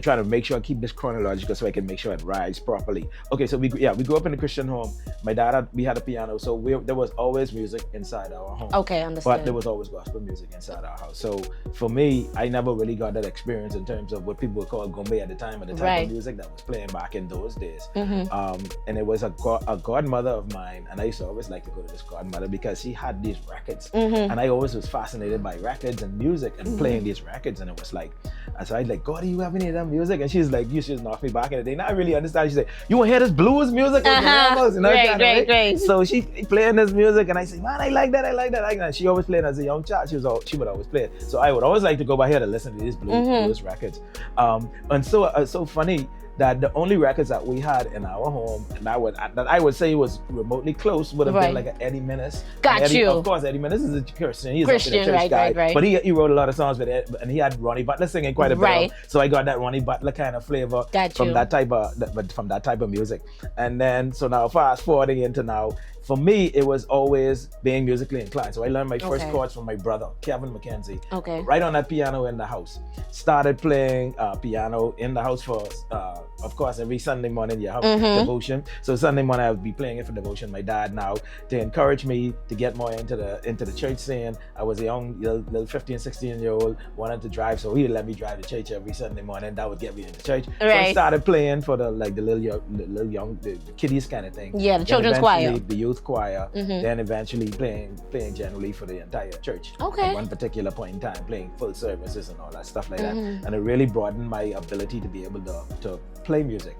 try to make sure I keep this chronological so I can make sure it rides properly. Okay, so we grew up in a Christian home. My dad we had a piano, so there was always music inside our home. Okay, understand. But there was always gospel music inside our house. So for me, I never really got that experience in terms of what people would call gombe at the time, and the type of music that was playing back in those days. And it was a godmother of mine, and I used to always like to go to this godmother because she had these records, and I always was fascinated by records and music and playing these records. And it was like, so I was like, God, do you have any of that music? And she's like, you should knock me back in the day. Now I really understand. She's like, you want to hear this blues music? Great. So she playing this music, and I say, man, I like that. And she always played as a young child. She would always play it. So I would always like to go by here to listen to these blues records. And so funny that the only records that we had in our home, and that I would say was remotely close, would have been like an Eddie Menace. You. Of course, Eddie Menace is a Christian. He's Christian, a church guy. Right. But he wrote a lot of songs with it, and he had Ronnie Butler singing quite a bit. So I got that Ronnie Butler kind of flavor from that type of music. And then so now fast forwarding into now. For me, it was always being musically inclined. So I learned my first chords from my brother, Kevin McKenzie. Right on that piano in the house. Started playing piano in the house for, of course, every Sunday morning you have devotion. So Sunday morning I would be playing it for devotion. My dad now, to encourage me to get more into the church scene. I was a young little 15, 16-year-old, wanted to drive, so he would let me drive to church every Sunday morning. That would get me into church. So I started playing for the little young the kiddies kind of thing. Yeah, the children's choir. The youth choir, then eventually playing generally for the entire church. At one particular point in time, playing full services and all that stuff like that. And it really broadened my ability to be able to play music.